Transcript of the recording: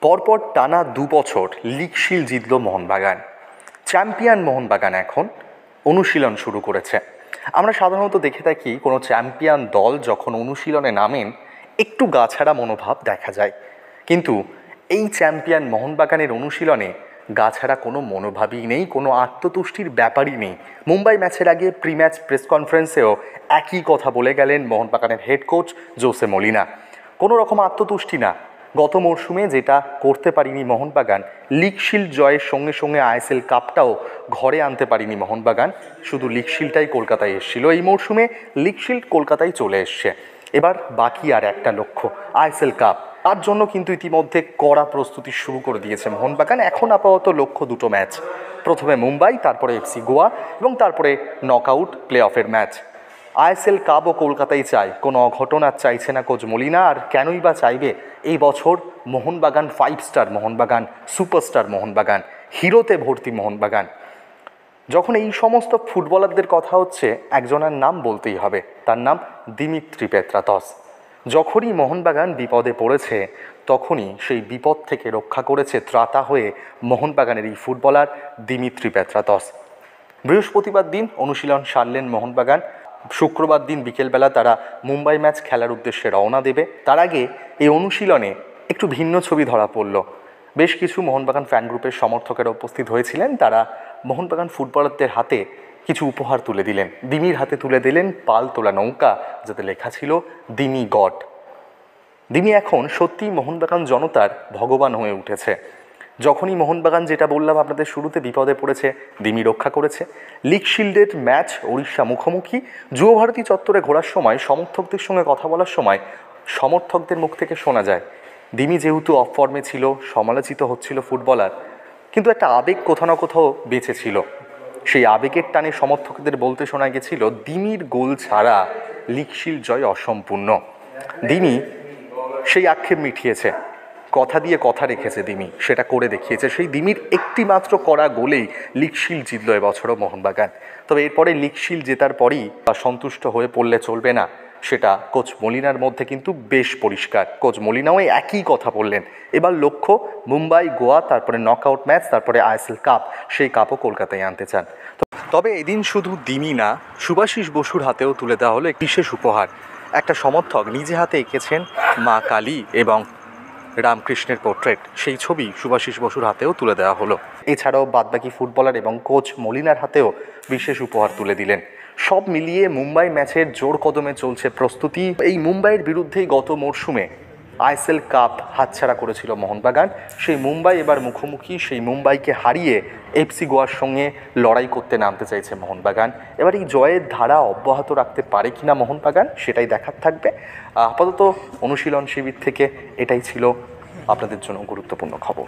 পরপর টানা ২ বছর লিগ শিল্ড জিতল মোহনবাগান। চ্যাম্পিয়ন মোহনবাগান এখন অনুশীলন শুরু করেছে। আমরা সাধারণত দেখে থাকি কোনো চ্যাম্পিয়ন দল যখন অনুশীলনে নামেন একটু গাছাড়া মনোভাব দেখা যায়, কিন্তু এই চ্যাম্পিয়ন মোহনবাগানের অনুশীলনে গাছাড়া কোনো মনোভাবই নেই, কোনো আত্মতুষ্টির ব্যাপারই নেই। মুম্বাই ম্যাচের আগে প্রি ম্যাচ প্রেস কনফারেন্সেও একই কথা বলে গেলেন মোহনবাগানের হেড কোচ জোসে মলিনা। কোনো রকম আত্মতুষ্টি না। গত মরশুমে যেটা করতে পারিনি মোহনবাগান, লিগ শিল্ড জয়ের সঙ্গে সঙ্গে আইএসএল কাপটাও ঘরে আনতে পারিনি মোহনবাগান, শুধু লিগ শিল্ডটাই কলকাতায় এসেছিল। এই মরশুমে লিগ শিল্ড কলকাতায় চলে এসছে। এবার বাকি আর একটা লক্ষ্য, আইএসএল কাপ। তার জন্য কিন্তু ইতিমধ্যে কড়া প্রস্তুতি শুরু করে দিয়েছে মোহনবাগান। এখন আপাতত লক্ষ্য দুটো ম্যাচ, প্রথমে মুম্বাই, তারপরে এফসি গোয়া এবং তারপরে নকআউট প্লে অফের ম্যাচ। আইএসএল কাপও কলকাতায় চায়, কোনো অঘটন আর চাইছে না কোচ মলিনা। আর কেনই বা চাইবে? এই বছর মোহনবাগান 5 স্টার মোহনবাগান, সুপারস্টার মোহনবাগান, হিরোতে ভর্তি মোহনবাগান। যখন এই সমস্ত ফুটবলারদের কথা হচ্ছে, একজনের নাম বলতেই হবে, তার নাম দিমিত্রি পেত্রাতস। যখনই মোহনবাগান বিপদে পড়েছে তখনই সেই বিপদ থেকে রক্ষা করেছে ত্রাতা হয়ে মোহনবাগানের এই ফুটবলার দিমিত্রি পেত্রাতস। বৃহস্পতিবার দিন অনুশীলন সারলেন মোহনবাগান। শুক্রবার দিন বিকেলবেলা তারা মুম্বাই ম্যাচ খেলার উদ্দেশ্যে রওনা দেবে। তার আগে এই অনুশীলনে একটু ভিন্ন ছবি ধরা পড়ল। বেশ কিছু মোহনবাগান ফ্যান গ্রুপের সমর্থকেরা উপস্থিত হয়েছিলেন। তারা মোহনবাগান ফুটবলারদের হাতে কিছু উপহার তুলে দিলেন। দিমির হাতে তুলে দিলেন পাল তোলা নৌকা, যাতে লেখা ছিল দিমি গড। দিমি এখন সত্যিই মোহনবাগান জনতার ভগবান হয়ে উঠেছে। যখনই মোহনবাগান, যেটা বললাম আপনাদের শুরুতে, বিপদে পড়েছে, দিমি রক্ষা করেছে। লিগ শিল্ডের ম্যাচ ওড়িশা মুখোমুখি, যুবভারতী চত্বরে ঘোরার সময় সমর্থকদের সঙ্গে কথা বলার সময় সমর্থকদের মুখ থেকে শোনা যায় দিমি যেহেতু অফ ফর্মে ছিল, সমালোচিত হচ্ছিল ফুটবলার, কিন্তু একটা আবেগ কোথাও না কোথাও বেঁচে ছিল। সেই আবেগের টানে সমর্থকদের বলতে শোনা গেছিল দিমির গোল ছাড়া লিগ শিল্ড জয় অসম্পূর্ণ। দিমি সেই আক্ষেপ মিটিয়েছে, কথা দিয়ে কথা রেখেছে দিমি, সেটা করে দেখিয়েছে। সেই দিমির একটি মাত্র করা গোলেই লিগ শিল্ড জিতল এবছরও মোহনবাগান। তবে এরপরে লিগ শিল্ড জেতার পরই সন্তুষ্ট হয়ে পড়লে চলবে না, সেটা কোচ মলিনার মধ্যে কিন্তু বেশ পরিষ্কার। কোচ মলিনাও একই কথা বললেন। এবার লক্ষ্য মুম্বাই, গোয়া, তারপরে নকআউট ম্যাচ, তারপরে আইএসএল কাপ। সেই কাপও কলকাতায় আনতে চান। তবে এদিন শুধু দিমি না, শুভাশিস বসুর হাতেও তুলে দেওয়া হলো এক বিশেষ উপহার। একটা সমর্থক নিজে হাতে এঁকেছেন মা কালী এবং রামকৃষ্ণের পোর্ট্রেট, সেই ছবি শুভাশিস বসুর হাতেও তুলে দেওয়া হলো। এছাড়াও বাদবাকি ফুটবলার এবং কোচ মলিনার হাতেও বিশেষ উপহার তুলে দিলেন। সব মিলিয়ে মুম্বাই ম্যাচের জোর কদমে চলছে প্রস্তুতি। এই মুম্বাইয়ের বিরুদ্ধেই গত মরশুমে আইএসএল কাপ হাতছাড়া করেছিল মোহনবাগান। সেই মুম্বাই এবার মুখোমুখি, সেই মুম্বাইকে হারিয়ে এফসি গোয়ার সঙ্গে লড়াই করতে নামতে চাইছে মোহনবাগান। এবার এই জয়ের ধারা অব্যাহত রাখতে পারে কিনা মোহনবাগান, সেটাই দেখার থাকবে। আপাতত অনুশীলন শিবির থেকে এটাই ছিল আপনাদের জন্য গুরুত্বপূর্ণ খবর।